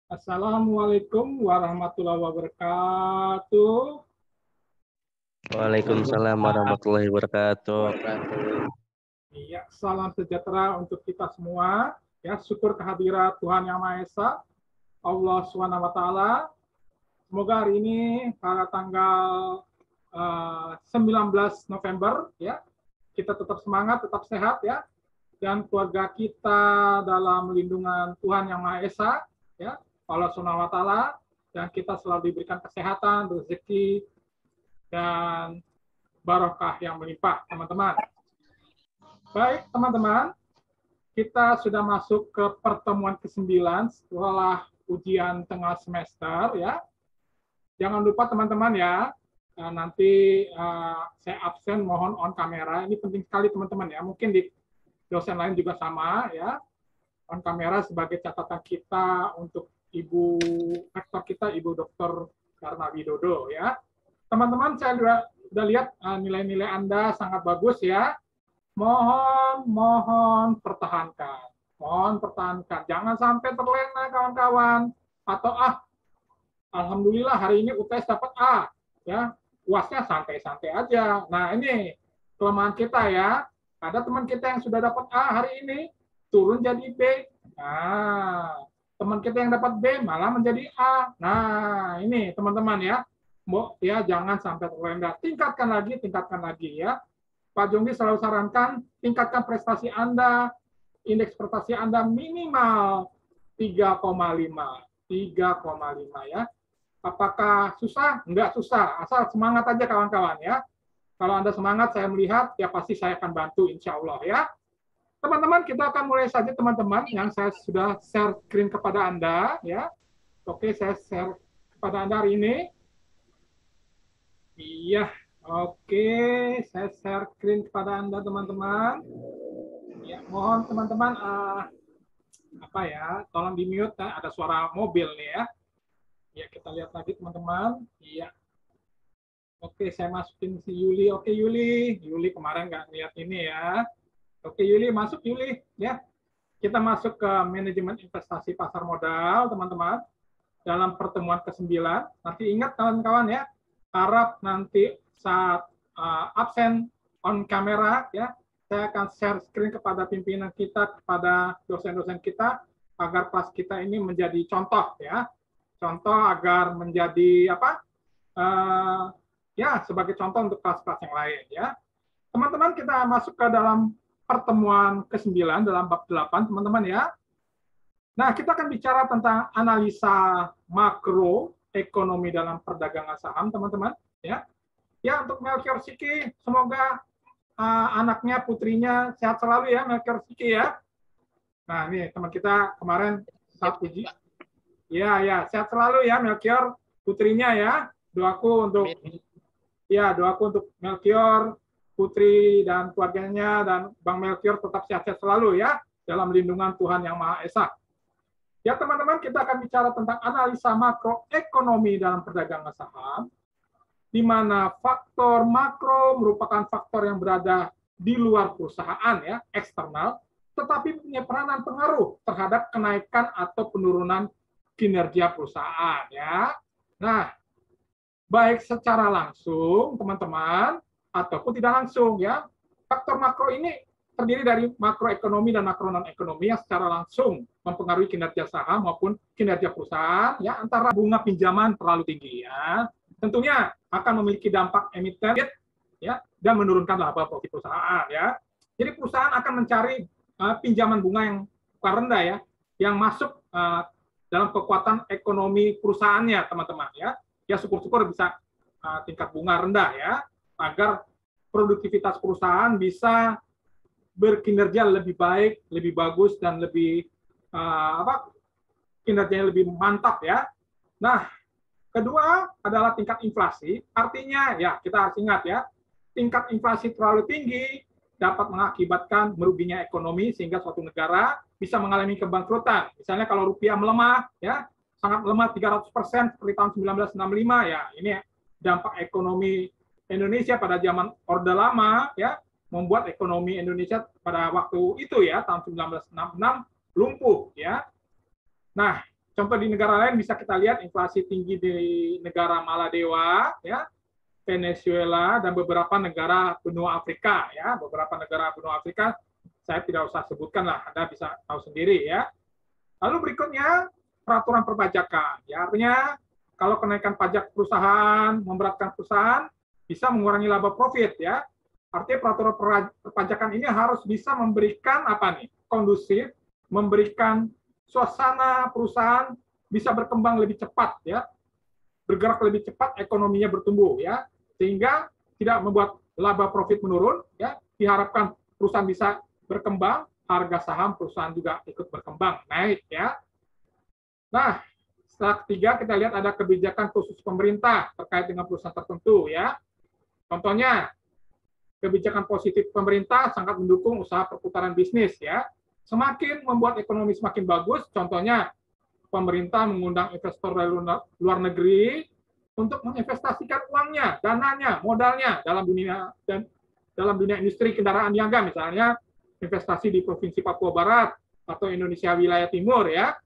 Assalamualaikum warahmatullahi wabarakatuh. Waalaikumsalam warahmatullahi wabarakatuh. Iya, salam sejahtera untuk kita semua. Ya, syukur kehadirat Tuhan Yang Maha Esa, Allah Subhanahu wa taala. Semoga hari ini pada tanggal 19 November ya, kita tetap semangat, tetap sehat ya, dan keluarga kita dalam lindungan Tuhan Yang Maha Esa ya, Allah Subhanahu wa taala, dan kita selalu diberikan kesehatan, rezeki, dan barokah yang melimpah, teman-teman. Baik, teman-teman, kita sudah masuk ke pertemuan ke-9 setelah ujian tengah semester ya. Jangan lupa teman-teman ya, nanti saya absen, mohon on kamera. Ini penting sekali teman-teman ya. Mungkin di dosen lain juga sama ya. On kamera sebagai catatan kita untuk Ibu rektor kita, Ibu Dr. Karna Widodo ya. Teman-teman, saya sudah lihat nilai-nilai Anda sangat bagus ya. Mohon pertahankan. Mohon pertahankan. Jangan sampai terlena kawan-kawan. Atau alhamdulillah hari ini UTS dapat A. Ya, UASnya santai-santai aja. Nah, ini kelemahan kita ya. Ada teman kita yang sudah dapat A hari ini, turun jadi B. Nah, teman kita yang dapat B malah menjadi A. Nah, ini teman-teman ya. Ya, jangan sampai terlena. Tingkatkan lagi ya. Pak Jonggi selalu sarankan, tingkatkan prestasi Anda, indeks prestasi Anda minimal 3,5. 3,5 ya. Apakah susah? Enggak susah, asal semangat aja kawan-kawan ya. Kalau Anda semangat, saya melihat, ya pasti saya akan bantu insya Allah ya. Teman-teman, kita akan mulai saja teman-teman, yang saya sudah share screen kepada Anda ya. Oke, saya share kepada Anda hari ini. Iya. Oke, saya share screen kepada Anda teman-teman. Ya, mohon teman-teman tolong di mute ya, ada suara mobil nih ya. Ya, kita lihat lagi teman-teman. Iya. Oke, saya masukin si Yuli. Oke, Yuli kemarin nggak lihat ini ya. Oke, Yuli masuk Yuli ya. Kita masuk ke manajemen investasi pasar modal teman-teman. Dalam pertemuan ke-9. Nanti ingat kawan-kawan ya, harap nanti saat absen on kamera ya, saya akan share screen kepada pimpinan kita, kepada dosen-dosen kita, agar kelas kita ini menjadi contoh ya, contoh agar menjadi sebagai contoh untuk kelas-kelas yang lain ya. Teman-teman, kita masuk ke dalam pertemuan ke-9 dalam bab 8 teman-teman ya. Nah, kita akan bicara tentang analisa makro ekonomi dalam perdagangan saham teman-teman ya. Ya, untuk Melchior Siki, semoga anaknya, putrinya sehat selalu ya, Melchior Siki ya. Nah, ini teman kita kemarin saat uji. Ya, sehat selalu ya, Melchior, putrinya ya. Doaku untuk Melchior, putri dan keluarganya, dan Bang Melchior tetap sehat-sehat selalu ya, dalam lindungan Tuhan Yang Maha Esa. Ya, teman-teman, kita akan bicara tentang analisa makroekonomi dalam perdagangan saham, di mana faktor makro merupakan faktor yang berada di luar perusahaan ya, eksternal, tetapi punya peranan pengaruh terhadap kenaikan atau penurunan kinerja perusahaan ya. Nah, baik secara langsung teman-teman ataupun tidak langsung ya. Faktor makro ini terdiri dari makroekonomi dan makro non ekonomi yang secara langsung mempengaruhi kinerja saham maupun kinerja perusahaan ya, antara bunga pinjaman terlalu tinggi ya. Tentunya akan memiliki dampak emiten ya, dan menurunkan laba profit perusahaan ya. Jadi perusahaan akan mencari pinjaman bunga yang rendah ya, yang masuk dalam kekuatan ekonomi perusahaannya teman-teman ya. Ya, syukur-syukur bisa tingkat bunga rendah ya, agar produktivitas perusahaan bisa berkinerja lebih baik, lebih bagus, dan lebih kinerjanya lebih mantap ya. Nah, kedua adalah tingkat inflasi. Artinya ya, kita harus ingat ya, tingkat inflasi terlalu tinggi dapat mengakibatkan meruginya ekonomi sehingga suatu negara bisa mengalami kebangkrutan. Misalnya kalau rupiah melemah ya, sangat lemah 300% seperti tahun 1965 ya, ini dampak ekonomi Indonesia pada zaman Orde Lama ya, membuat ekonomi Indonesia pada waktu itu ya, tahun 1966 lumpuh ya. Nah, contoh di negara lain bisa kita lihat inflasi tinggi di negara Maladewa, ya, Venezuela, dan beberapa negara benua Afrika, ya, beberapa negara benua Afrika saya tidak usah sebutkan lah, Anda bisa tahu sendiri, ya. Lalu berikutnya peraturan perpajakan, ya, artinya kalau kenaikan pajak perusahaan memberatkan perusahaan bisa mengurangi laba profit, ya. Artinya peraturan perpajakan ini harus bisa memberikan apa nih? Kondusif, memberikan suasana perusahaan bisa berkembang lebih cepat, ya, bergerak lebih cepat, ekonominya bertumbuh, ya, sehingga tidak membuat laba profit menurun, ya, diharapkan perusahaan bisa berkembang, harga saham perusahaan juga ikut berkembang, naik, ya. Nah, setelah ketiga kita lihat ada kebijakan khusus pemerintah terkait dengan perusahaan tertentu, ya. Contohnya, kebijakan positif pemerintah sangat mendukung usaha perputaran bisnis, ya. Semakin membuat ekonomi semakin bagus, contohnya pemerintah mengundang investor dari luar negeri untuk menginvestasikan uangnya, dananya, modalnya dalam dunia industri kendaraan niaga, misalnya investasi di Provinsi Papua Barat atau Indonesia wilayah timur, ya.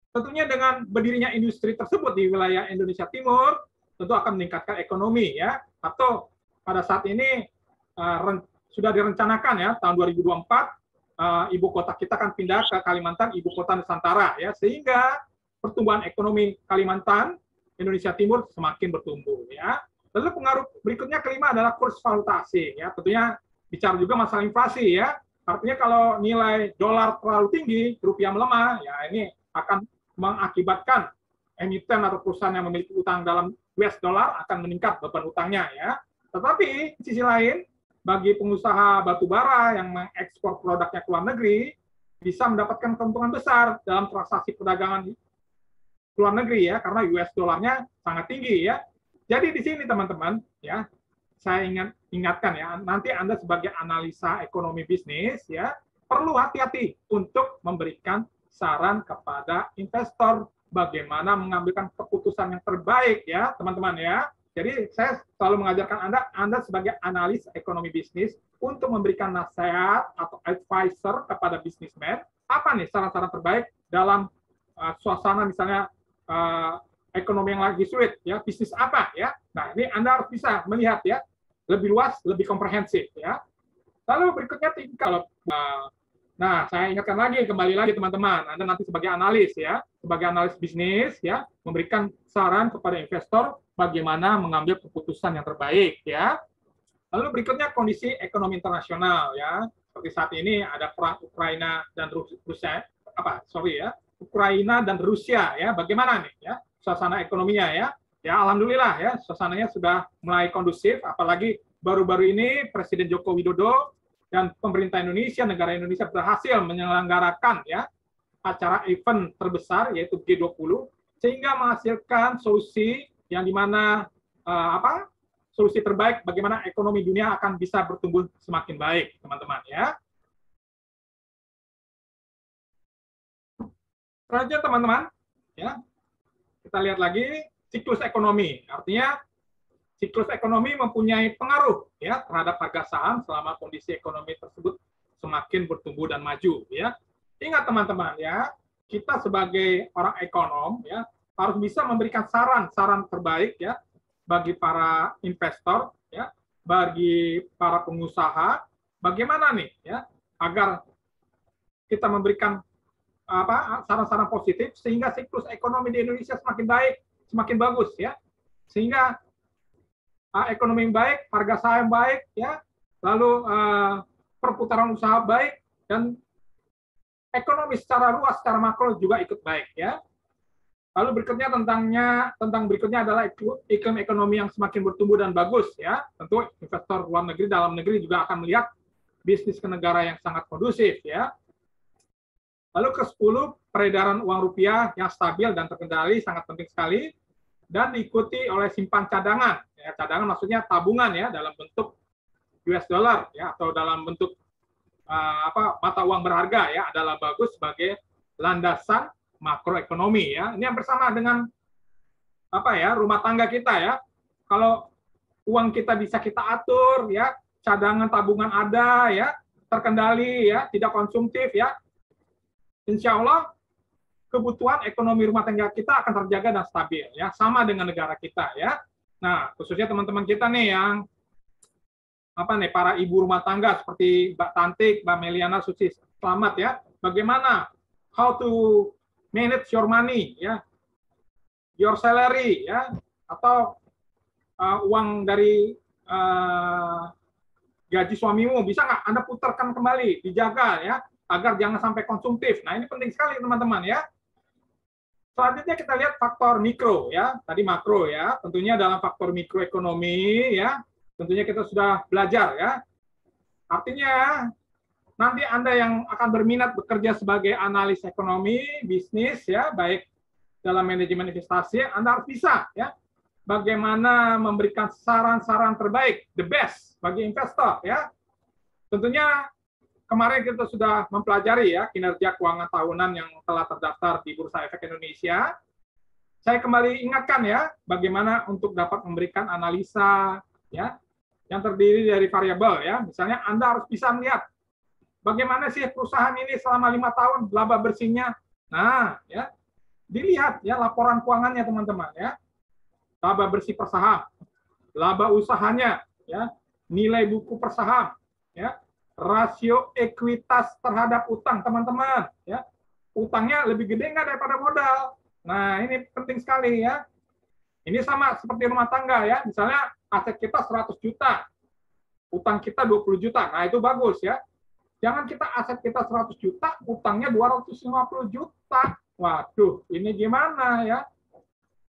Tentunya dengan berdirinya industri tersebut di wilayah Indonesia Timur, tentu akan meningkatkan ekonomi, ya. Atau pada saat ini sudah direncanakan, ya, tahun 2024 ibu kota kita akan pindah ke Kalimantan, ibu kota Nusantara, ya, sehingga pertumbuhan ekonomi Kalimantan Indonesia Timur semakin bertumbuh, ya. Lalu pengaruh berikutnya kelima adalah kurs valuta asing, ya. Tentunya bicara juga masalah inflasi, ya. Artinya kalau nilai dolar terlalu tinggi, rupiah melemah, ya, ini akan mengakibatkan emiten atau perusahaan yang memiliki utang dalam US dollar akan meningkat beban utangnya, ya. Tetapi di sisi lain, bagi pengusaha batu bara yang mengekspor produknya ke luar negeri, bisa mendapatkan keuntungan besar dalam transaksi perdagangan ke luar negeri, ya, karena US dollarnya sangat tinggi, ya. Jadi di sini teman-teman, ya, saya ingatkan, ya, nanti Anda sebagai analisa ekonomi bisnis, ya, perlu hati-hati untuk memberikan saran kepada investor bagaimana mengambilkan keputusan yang terbaik, ya, teman-teman, ya. Jadi saya selalu mengajarkan Anda sebagai analis ekonomi bisnis untuk memberikan nasihat atau advisor kepada bisnismen, apa nih saran-saran terbaik dalam suasana misalnya ekonomi yang lagi sulit, ya, bisnis apa, ya. Nah, ini Anda harus bisa melihat, ya, lebih luas, lebih komprehensif, ya. Lalu berikutnya kalau nah, saya ingatkan lagi, kembali lagi teman-teman, Anda nanti sebagai analis, ya, sebagai analis bisnis, ya, memberikan saran kepada investor bagaimana mengambil keputusan yang terbaik, ya. Lalu berikutnya kondisi ekonomi internasional, ya. Seperti saat ini ada perang Ukraina dan Rusia, Ukraina dan Rusia, ya. Bagaimana nih, ya, suasana ekonominya, ya? Ya, alhamdulillah, ya, suasananya sudah mulai kondusif, apalagi baru-baru ini Presiden Joko Widodo dan pemerintah Indonesia, negara Indonesia berhasil menyelenggarakan, ya, acara event terbesar yaitu G20, sehingga menghasilkan solusi yang dimana solusi terbaik bagaimana ekonomi dunia akan bisa bertumbuh semakin baik, teman-teman, ya. Selanjutnya, teman-teman, ya, kita lihat lagi siklus ekonomi. Artinya siklus ekonomi mempunyai pengaruh, ya, terhadap harga saham selama kondisi ekonomi tersebut semakin bertumbuh dan maju, ya. Ingat teman-teman, ya, kita sebagai orang ekonom, ya, harus bisa memberikan saran-saran terbaik, ya, bagi para investor, ya, bagi para pengusaha, bagaimana nih, ya, agar kita memberikan saran-saran positif sehingga siklus ekonomi di Indonesia semakin baik, semakin bagus, ya, sehingga ekonomi yang baik, harga saham baik, ya, lalu perputaran usaha baik, dan ekonomi secara luas, secara makro juga ikut baik, ya. Lalu berikutnya tentang berikutnya adalah iklim ekonomi yang semakin bertumbuh dan bagus, ya. Tentu investor luar negeri, dalam negeri juga akan melihat bisnis ke negara yang sangat kondusif, ya. Lalu ke-10, peredaran uang rupiah yang stabil dan terkendali sangat penting sekali, dan diikuti oleh simpan cadangan. Ya, cadangan maksudnya tabungan, ya, dalam bentuk US dollar, ya, atau dalam bentuk mata uang berharga, ya, adalah bagus sebagai landasan makroekonomi, ya. Ini yang bersama dengan rumah tangga kita, ya. Kalau uang kita bisa kita atur, ya, cadangan tabungan ada, ya, terkendali, ya, tidak konsumtif, ya. Insya Allah kebutuhan ekonomi rumah tangga kita akan terjaga dan stabil, ya, sama dengan negara kita, ya. Nah, khususnya teman-teman kita nih yang para ibu rumah tangga seperti Mbak Tantik, Mbak Meliana Suci Selamat, ya. Bagaimana how to manage your money, ya, your salary, ya, atau uang dari gaji suamimu bisa nggak Anda putarkan kembali, dijaga, ya, agar jangan sampai konsumtif. Nah, ini penting sekali teman-teman, ya. Selanjutnya kita lihat faktor mikro, ya, tadi makro, ya, tentunya dalam faktor mikroekonomi, ya, tentunya kita sudah belajar, ya. Artinya nanti Anda yang akan berminat bekerja sebagai analis ekonomi, bisnis, ya, baik dalam manajemen investasi, Anda harus bisa, ya, bagaimana memberikan saran-saran terbaik, the best bagi investor, ya. Tentunya kemarin kita sudah mempelajari, ya, kinerja keuangan tahunan yang telah terdaftar di Bursa Efek Indonesia. Saya kembali ingatkan, ya, bagaimana untuk dapat memberikan analisa, ya, yang terdiri dari variabel, ya. Misalnya Anda harus bisa melihat bagaimana sih perusahaan ini selama 5 tahun laba bersihnya. Nah, ya, dilihat, ya, laporan keuangannya teman-teman, ya. Laba bersih per saham, laba usahanya, ya, nilai buku per saham, ya, rasio ekuitas terhadap utang, teman-teman, ya, utangnya lebih gede nggak daripada modal. Nah, ini penting sekali, ya. Ini sama seperti rumah tangga, ya, misalnya aset kita 100 juta, utang kita 20 juta, nah itu bagus, ya. Jangan kita aset kita 100 juta, utangnya 250 juta. Waduh, ini gimana, ya?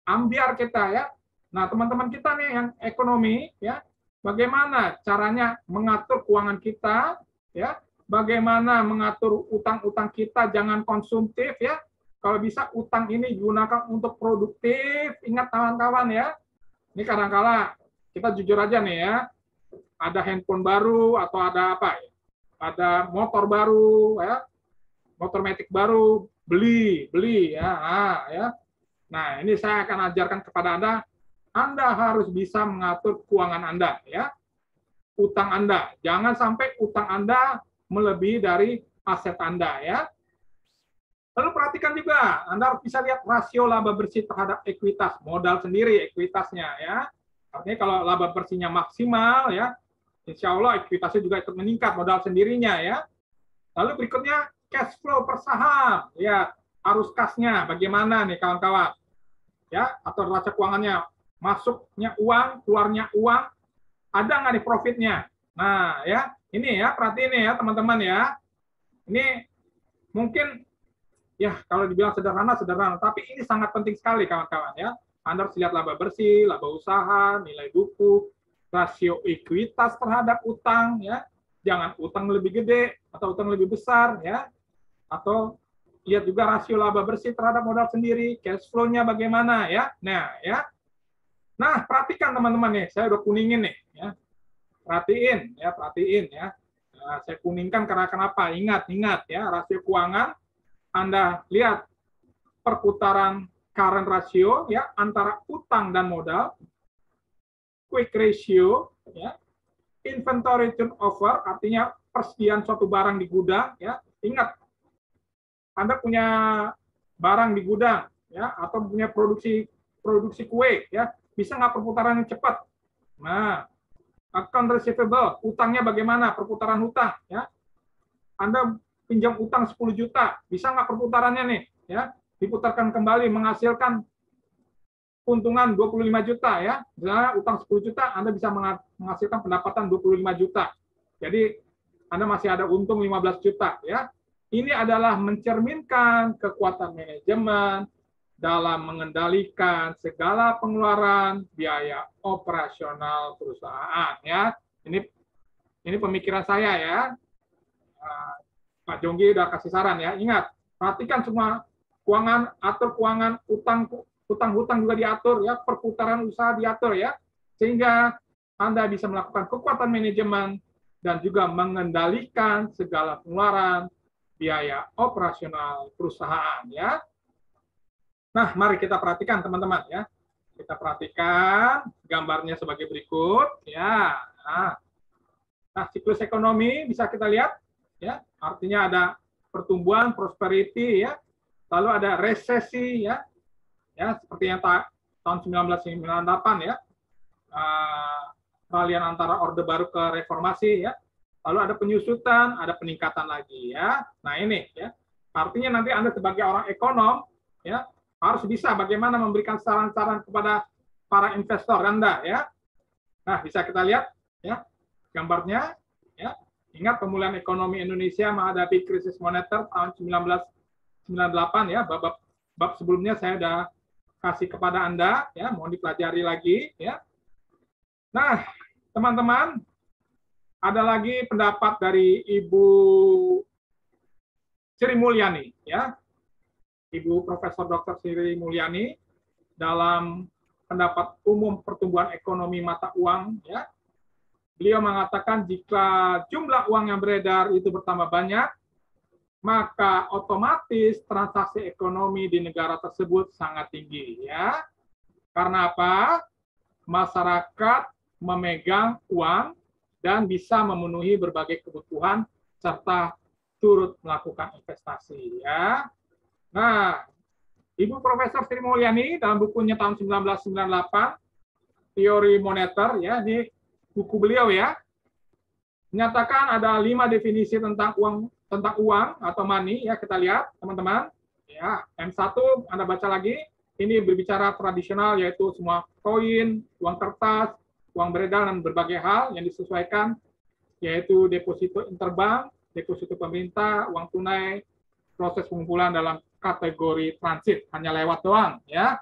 Ambiar kita, ya. Nah, teman-teman kita nih yang ekonomi, ya, bagaimana caranya mengatur keuangan kita, ya, bagaimana mengatur utang-utang kita jangan konsumtif, ya. Kalau bisa utang ini digunakan untuk produktif. Ingat kawan-kawan, ya. Ini kadang-kala kita jujur aja nih, ya. Ada handphone baru atau ada apa, ya? Ada motor baru, ya. Motor metik baru, beli, ya. Ya. Nah, ini saya akan ajarkan kepada Anda harus bisa mengatur keuangan Anda, ya. Utang Anda, jangan sampai utang Anda melebihi dari aset Anda, ya. Lalu perhatikan juga, Anda harus bisa lihat rasio laba bersih terhadap ekuitas, modal sendiri ekuitasnya, ya. Artinya kalau laba bersihnya maksimal, ya, insya Allah ekuitasnya juga ikut meningkat modal sendirinya, ya. Lalu berikutnya cash flow per saham, ya, arus kasnya bagaimana nih kawan-kawan, ya, atau neraca keuangannya, masuknya uang, keluarnya uang, ada nggak nih profitnya? Nah, ya, ini, ya, perhatiin nih, ya, teman-teman, ya. Ini mungkin, ya, kalau dibilang sederhana, tapi ini sangat penting sekali kawan-kawan, ya. Anda harus lihat laba bersih, laba usaha, nilai buku, rasio ekuitas terhadap utang, ya. Jangan utang lebih gede atau utang lebih besar, ya. Atau lihat juga rasio laba bersih terhadap modal sendiri, cash flow-nya bagaimana, ya. Nah, ya. Nah, perhatikan teman-teman nih, saya udah kuningin nih, ya. Perhatiin, ya. Nah, saya kuningkan karena kenapa? Ingat, ya, rasio keuangan Anda lihat perputaran current ratio, ya, antara utang dan modal, quick ratio, ya, inventory turnover, artinya persediaan suatu barang di gudang, ya. Ingat, Anda punya barang di gudang, ya, atau punya produksi kue, ya, bisa nggak perputaran yang cepat? Nah, account receivable, utangnya bagaimana? Perputaran hutang, ya. Anda pinjam utang 10 juta, bisa nggak perputarannya nih, ya, diputarkan kembali menghasilkan keuntungan 25 juta, ya. Misalnya utang 10 juta, Anda bisa menghasilkan pendapatan 25 juta. Jadi Anda masih ada untung 15 juta, ya. Ini adalah mencerminkan kekuatan manajemen dalam mengendalikan segala pengeluaran biaya operasional perusahaan, ya. Ini pemikiran saya, ya. Pak Jonggi udah kasih saran, ya. Ingat, perhatikan semua keuangan, atur keuangan, utang-hutang juga diatur, ya. Perputaran usaha diatur, ya. Sehingga Anda bisa melakukan kekuatan manajemen dan juga mengendalikan segala pengeluaran biaya operasional perusahaan, ya. Nah, mari kita perhatikan teman-teman, ya. Kita perhatikan gambarnya sebagai berikut, ya. Nah, siklus ekonomi bisa kita lihat, ya. Artinya ada pertumbuhan, prosperity, ya. Lalu ada resesi ya, seperti yang tahun 1998 ya, peralihan antara Orde Baru ke Reformasi ya. Lalu ada penyusutan, ada peningkatan lagi ya. Nah ini ya, artinya nanti Anda sebagai orang ekonom ya harus bisa bagaimana memberikan saran-saran kepada para investor Anda ya. Nah bisa kita lihat ya gambarnya ya. Ingat pemulihan ekonomi Indonesia menghadapi krisis moneter tahun 1998 ya, bab sebelumnya saya sudah kasih kepada Anda ya, mohon dipelajari lagi ya. Nah, teman-teman, ada lagi pendapat dari Ibu Sri Mulyani ya. Ibu Profesor Dr. Sri Mulyani dalam pendapat umum pertumbuhan ekonomi mata uang ya. Beliau mengatakan jika jumlah uang yang beredar itu bertambah banyak, maka otomatis transaksi ekonomi di negara tersebut sangat tinggi ya. Karena apa? Masyarakat memegang uang dan bisa memenuhi berbagai kebutuhan serta turut melakukan investasi ya. Nah, Ibu Profesor Sri Mulyani dalam bukunya tahun 1998 Teori Moneter ya, di buku beliau ya, menyatakan ada 5 definisi tentang uang atau money ya, kita lihat teman-teman ya. M1 Anda baca lagi, ini berbicara tradisional yaitu semua koin, uang kertas, uang beredar dan berbagai hal yang disesuaikan yaitu deposito interbank, deposito pemerintah, uang tunai, proses pengumpulan dalam kategori transit, hanya lewat doang ya.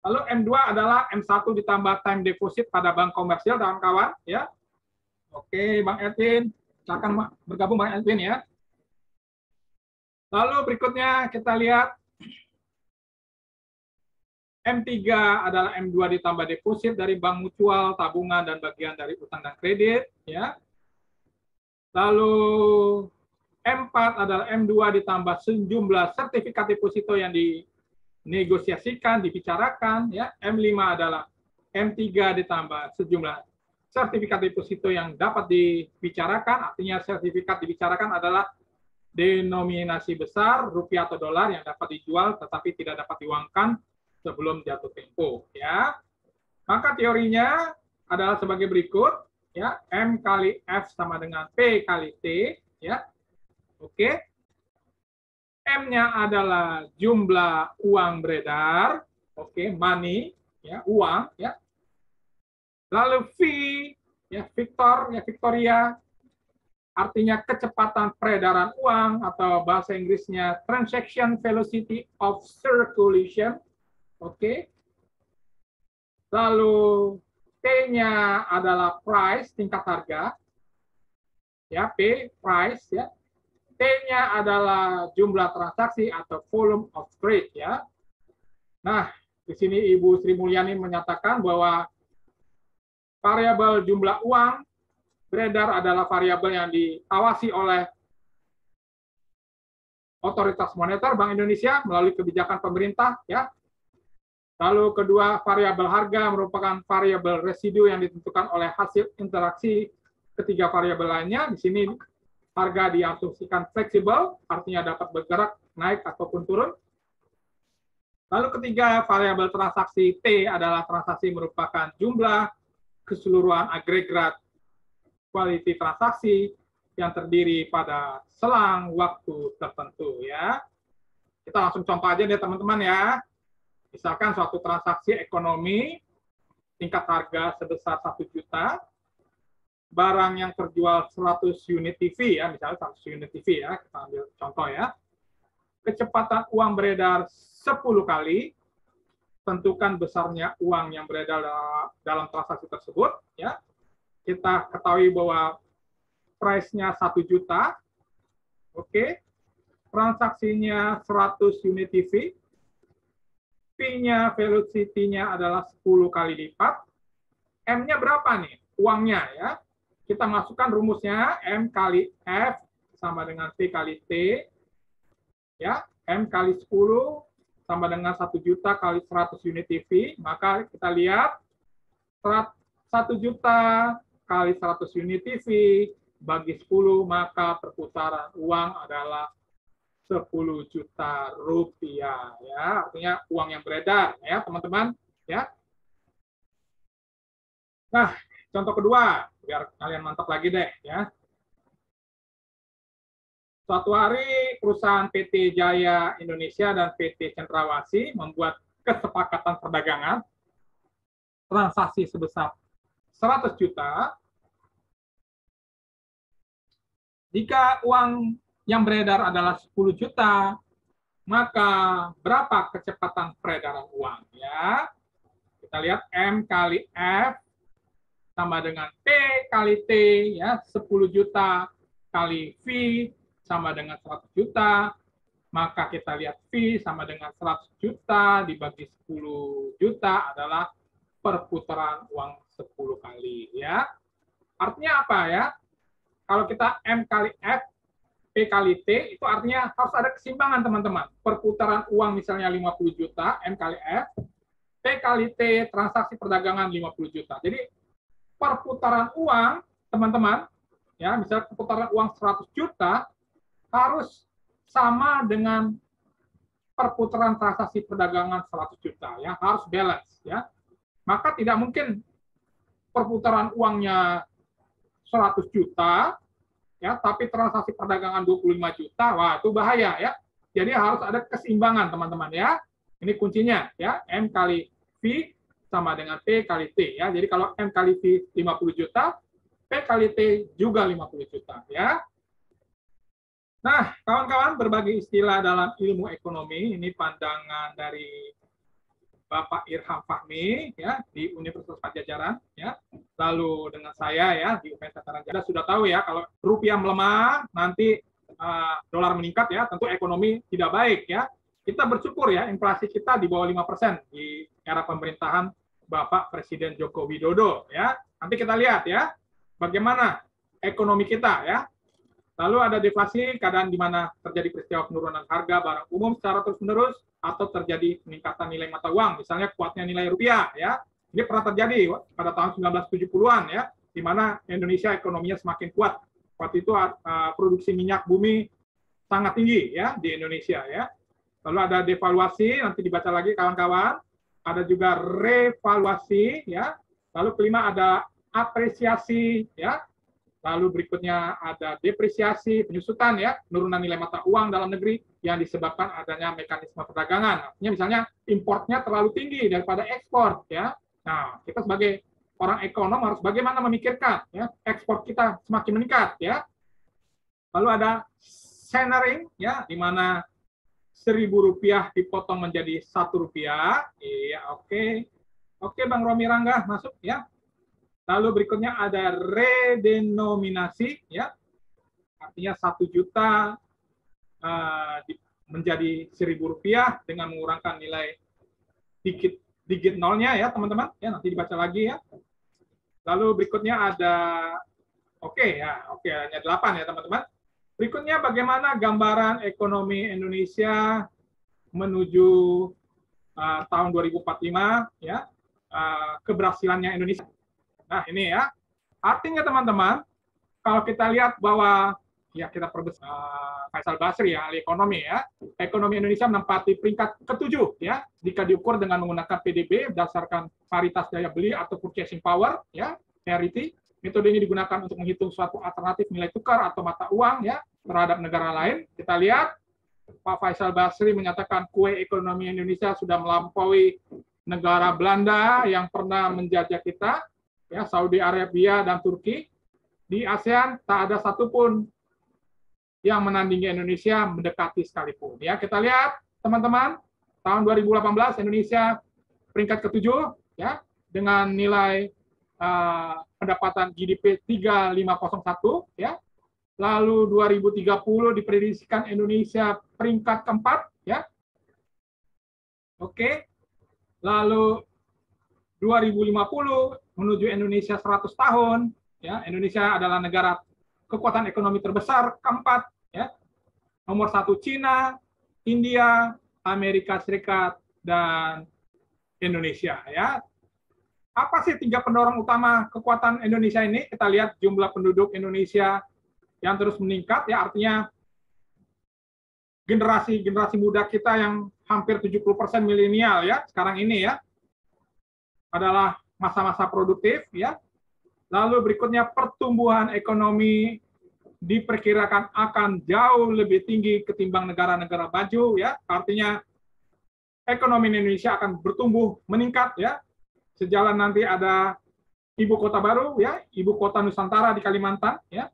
Lalu M2 adalah M1 ditambah time deposit pada bank komersial kawan-kawan ya. Oke, Bang Edwin, silakan bergabung Bang Edwin ya. Lalu berikutnya kita lihat M3 adalah M2 ditambah deposit dari bank mutual, tabungan, dan bagian dari utang dan kredit. Ya. Lalu M4 adalah M2 ditambah sejumlah sertifikat deposito yang dinegosiasikan, dibicarakan. Ya. M5 adalah M3 ditambah sejumlah sertifikat deposito yang dapat dibicarakan, artinya sertifikat dibicarakan adalah denominasi besar, rupiah atau dolar yang dapat dijual tetapi tidak dapat diuangkan sebelum jatuh tempo ya. Maka teorinya adalah sebagai berikut ya, M kali F sama dengan P kali T ya. Oke. M-nya adalah jumlah uang beredar, oke, money ya, uang ya. Lalu V ya, Victoria artinya kecepatan peredaran uang atau bahasa Inggrisnya transaction velocity of circulation. Oke. Lalu T-nya adalah price, tingkat harga. Ya, P, price ya. T-nya adalah jumlah transaksi atau volume of trade ya. Nah, di sini Ibu Sri Mulyani menyatakan bahwa variabel jumlah uang beredar adalah variabel yang diawasi oleh otoritas moneter Bank Indonesia melalui kebijakan pemerintah ya. Lalu kedua, variabel harga merupakan variabel residu yang ditentukan oleh hasil interaksi ketiga variabel lainnya. Di sini harga diasumsikan fleksibel, artinya dapat bergerak naik ataupun turun. Lalu ketiga, variabel transaksi T adalah transaksi merupakan jumlah keseluruhan agregat quality transaksi yang terdiri pada selang waktu tertentu ya. Kita langsung contoh aja deh teman-teman ya. Misalkan suatu transaksi ekonomi tingkat harga sebesar 1 juta, barang yang terjual 100 unit TV ya, misalnya 100 unit TV ya, kita ambil contoh ya. Kecepatan uang beredar 10 kali, tentukan besarnya uang yang beredar dalam transaksi tersebut ya. Kita ketahui bahwa price-nya 1 juta. Oke. Transaksinya 100 unit TV. P-nya, velocity-nya adalah 10 kali lipat. M-nya berapa nih? Uangnya ya. Kita masukkan rumusnya M kali F sama dengan P kali T. Ya, M kali 10 sama dengan 1 juta kali 100 unit TV. Maka kita lihat 1 juta kali 100 unit TV bagi 10, maka perputaran uang adalah 10 juta rupiah ya, artinya uang yang beredar ya teman-teman ya. Nah, contoh kedua biar kalian mantap lagi deh ya. Suatu hari perusahaan PT Jaya Indonesia dan PT Cendrawasih membuat kesepakatan perdagangan transaksi sebesar 100 juta. Jika uang yang beredar adalah 10 juta, maka berapa kecepatan peredaran uang ya? Kita lihat M kali F sama dengan P kali T ya, 10 juta kali V sama dengan 100 juta. Maka kita lihat V sama dengan 100 juta dibagi 10 juta adalah perputaran uang 10 kali ya. Artinya apa ya? Kalau kita M kali F, P kali T, itu artinya harus ada keseimbangan, teman-teman. Perputaran uang misalnya 50 juta, M kali F, P kali T, transaksi perdagangan 50 juta. Jadi, perputaran uang, teman-teman, ya misalnya perputaran uang 100 juta, harus sama dengan perputaran transaksi perdagangan 100 juta. Ya, harus balance. Ya. Maka tidak mungkin perputaran uangnya 100 juta, ya, tapi transaksi perdagangan 25 juta, wah itu bahaya ya. Jadi harus ada keseimbangan teman-teman ya. Ini kuncinya ya, M kali V sama dengan P kali T ya. Jadi kalau M kali V 50 juta, P kali T juga 50 juta ya. Nah, kawan-kawan, berbagai istilah dalam ilmu ekonomi, ini pandangan dari Bapak Irham Fahmi ya di Universitas Pajajaran ya. Lalu dengan saya ya di UPN Veteran Jaya sudah tahu ya kalau rupiah melemah nanti dolar meningkat ya, tentu ekonomi tidak baik ya. Kita bersyukur ya inflasi kita di bawah 5% di era pemerintahan Bapak Presiden Joko Widodo ya. Nanti kita lihat ya bagaimana ekonomi kita ya. Lalu ada deflasi, keadaan di mana terjadi peristiwa penurunan harga barang umum secara terus-menerus atau terjadi peningkatan nilai mata uang, misalnya kuatnya nilai rupiah ya. Ini pernah terjadi pada tahun 1970-an ya, di mana Indonesia ekonominya semakin kuat. Waktu itu produksi minyak bumi sangat tinggi ya di Indonesia ya. Lalu ada devaluasi, nanti dibaca lagi kawan-kawan. Ada juga revaluasi ya. Lalu kelima ada apresiasi ya. Lalu berikutnya ada depresiasi, penyusutan ya, penurunan nilai mata uang dalam negeri yang disebabkan adanya mekanisme perdagangan. Artinya misalnya importnya terlalu tinggi daripada ekspor ya. Nah, kita sebagai orang ekonom harus bagaimana memikirkan ya, ekspor kita semakin meningkat ya. Lalu ada centering ya, di mana Rp1.000 dipotong menjadi Rp1. Iya, oke. Oke, Bang Romi Rangga masuk ya. Lalu berikutnya ada redenominasi, ya, artinya 1 juta menjadi Rp1.000 dengan mengurangkan nilai digit nolnya, ya teman-teman. Ya, nanti dibaca lagi ya. Lalu berikutnya ada, hanya 8 ya teman-teman. Berikutnya bagaimana gambaran ekonomi Indonesia menuju tahun 2045, ya, keberhasilannya Indonesia. Nah, ini ya. Artinya teman-teman, kalau kita lihat bahwa ya kita perbesar Faisal Basri ya, ahli ekonomi ya. Ekonomi Indonesia menempati peringkat ke-7 ya, jika diukur dengan menggunakan PDB berdasarkan paritas daya beli atau purchasing power ya, parity. Metode ini digunakan untuk menghitung suatu alternatif nilai tukar atau mata uang ya terhadap negara lain. Kita lihat Pak Faisal Basri menyatakan kue ekonomi Indonesia sudah melampaui negara Belanda yang pernah menjajah kita. Ya, Saudi Arabia dan Turki. Di ASEAN tak ada satupun yang menandingi Indonesia mendekati sekalipun. Ya, kita lihat teman-teman, tahun 2018 Indonesia peringkat ke-7 ya dengan nilai pendapatan GDP 3501 ya. Lalu 2030 diprediksikan Indonesia peringkat ke-4 ya. Oke. Lalu 2050 menuju Indonesia 100 tahun, ya, Indonesia adalah negara kekuatan ekonomi terbesar keempat, ya, nomor 1 Cina, India, Amerika Serikat, dan Indonesia, ya. Apa sih 3 pendorong utama kekuatan Indonesia ini? Kita lihat jumlah penduduk Indonesia yang terus meningkat, ya, artinya generasi muda kita yang hampir 70% milenial ya sekarang ini ya adalah masa-masa produktif ya. Lalu berikutnya pertumbuhan ekonomi diperkirakan akan jauh lebih tinggi ketimbang negara-negara maju ya. Artinya ekonomi Indonesia akan bertumbuh meningkat ya. Sejalan nanti ada ibu kota baru ya, ibu kota Nusantara di Kalimantan ya.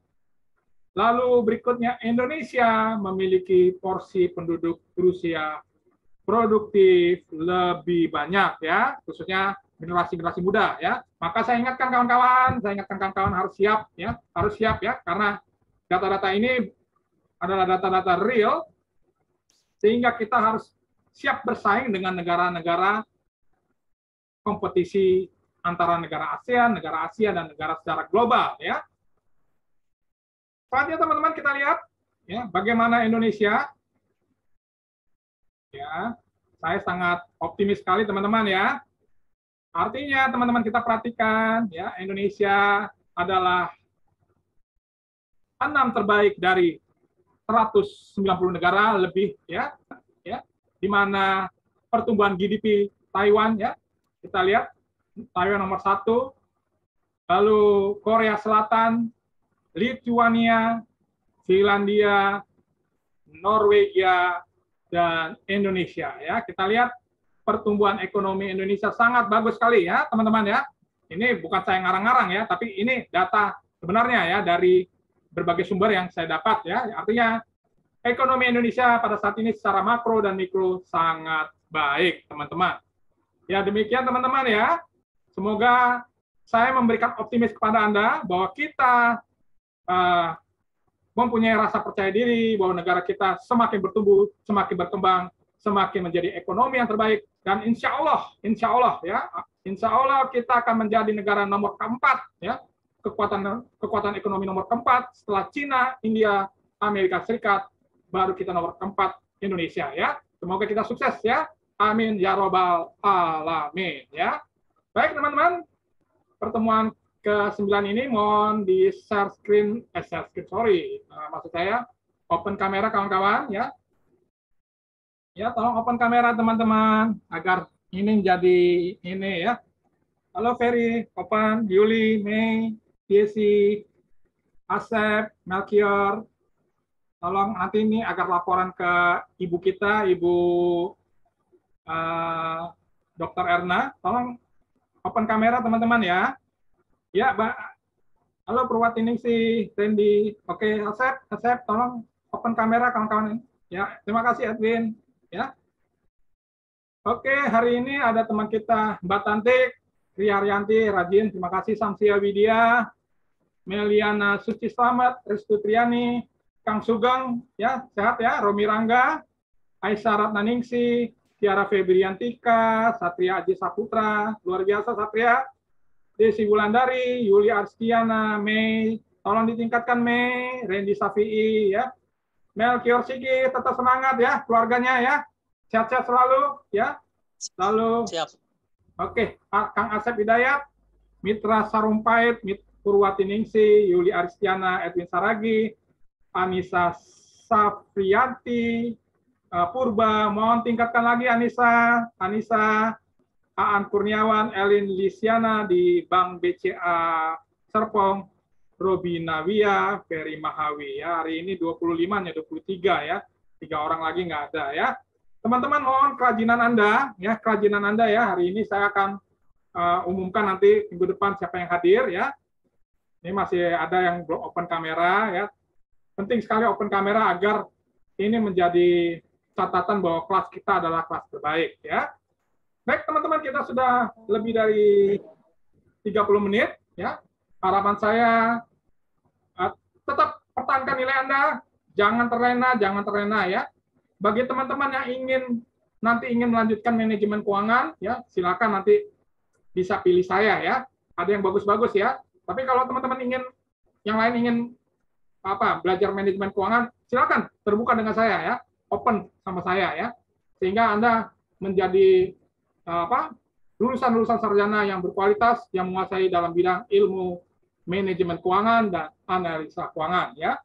Lalu berikutnya Indonesia memiliki porsi penduduk berusia produktif lebih banyak ya, khususnya generasi muda ya. Maka saya ingatkan kawan-kawan harus siap ya, karena data-data ini adalah data-data real sehingga kita harus siap bersaing dengan negara-negara kompetisi antara negara ASEAN, negara Asia dan negara secara global ya. Selanjutnya teman-teman kita lihat ya bagaimana Indonesia. Ya, saya sangat optimis sekali teman-teman ya. Artinya teman-teman kita perhatikan ya Indonesia adalah 6 terbaik dari 190 negara lebih ya, di mana pertumbuhan GDP Taiwan ya kita lihat Taiwan nomor 1, lalu Korea Selatan, Lithuania, Finlandia, Norwegia, dan Indonesia ya. Kita lihat pertumbuhan ekonomi Indonesia sangat bagus sekali ya teman-teman ya. Ini bukan saya ngarang-ngarang ya, tapi ini data sebenarnya ya dari berbagai sumber yang saya dapat ya. Artinya ekonomi Indonesia pada saat ini secara makro dan mikro sangat baik teman-teman. Ya demikian teman-teman ya. Semoga saya memberikan optimis kepada Anda bahwa kita mempunyai rasa percaya diri bahwa negara kita semakin bertumbuh, semakin berkembang, semakin menjadi ekonomi yang terbaik, dan insya Allah kita akan menjadi negara nomor keempat ya, kekuatan ekonomi nomor keempat setelah Cina, India, Amerika Serikat, baru kita nomor keempat Indonesia ya. Semoga kita sukses ya. Amin ya robbal alamin ya. Baik teman-teman, pertemuan ke-9 ini mohon di share screen, maksud saya open kamera kawan-kawan ya. Ya, tolong open kamera teman-teman agar ini jadi ini ya. Halo Ferry, open, Yuli, Mei, Desi, Asep, Melchior. Tolong nanti ini agar laporan ke ibu kita, Ibu Dr. Erna. Tolong open kamera teman-teman ya. Ya, Mbak. Halo Purwatiningsih, Randy. Oke, Asep, tolong open kamera kawan-kawan. Ya, terima kasih Edwin. Ya. Oke, hari ini ada teman kita Mbak Tantik, Ria Arianti, Rajin, terima kasih Samsia Widya, Meliana Suci Slamet, Restu Triani, Kang Sugeng, ya sehat ya, Romi Rangga, Aisyah Ratnaningsih, Tiara Febriantika, Satria Aji Saputra, luar biasa Satria, Desi Wulandari, Yuli Arstiana, Mei, tolong ditingkatkan Mei, Randy Safi'i, ya, Melchior Sigi, tetap semangat ya, keluarganya ya, sehat-sehat selalu ya, lalu, siap. Oke, Kang Asep Hidayat, Mitra Sarumpait, Purwatiningsih, Yuli Arstiana, Edwin Saragi, Anissa Safrianti, Purba, mohon tingkatkan lagi Anissa, Aan Kurniawan, Elin Lisiana di Bank BCA Serpong, Robi Nawia, Ferry Mahawi. Ya, hari ini 25-nya 23 ya, 3 orang lagi nggak ada ya. Teman-teman mohon kerajinan Anda ya. Hari ini saya akan umumkan nanti minggu depan siapa yang hadir ya. Ini masih ada yang belum open kamera ya. Penting sekali open kamera agar ini menjadi catatan bahwa kelas kita adalah kelas terbaik ya. Baik teman-teman, kita sudah lebih dari 30 menit ya. Harapan saya tetap pertahankan nilai Anda, jangan terlena ya. Bagi teman-teman yang ingin melanjutkan manajemen keuangan ya, silakan nanti bisa pilih saya ya. Ada yang bagus-bagus ya. Tapi kalau teman-teman yang lain ingin belajar manajemen keuangan, silakan terbuka dengan saya ya, open sama saya ya. Sehingga Anda menjadi lulusan-lulusan sarjana yang berkualitas, yang menguasai dalam bidang ilmu manajemen keuangan dan analisa keuangan ya.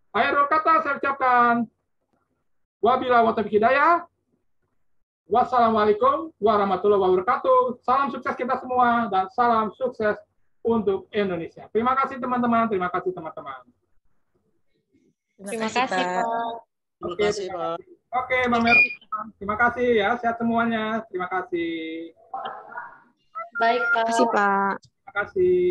Akhir kata saya ucapkan Wabillahi taufiq hidayah. Wassalamualaikum warahmatullahi wabarakatuh. Salam sukses kita semua dan salam sukses untuk Indonesia. Terima kasih teman-teman. Terima kasih teman-teman. Terima kasih, Pak. Terima kasih, Pak. Oke, Mbak Mercy. Terima kasih ya. Sehat semuanya. Terima kasih. Baik, Pak. Terima kasih, Pak. Terima kasih.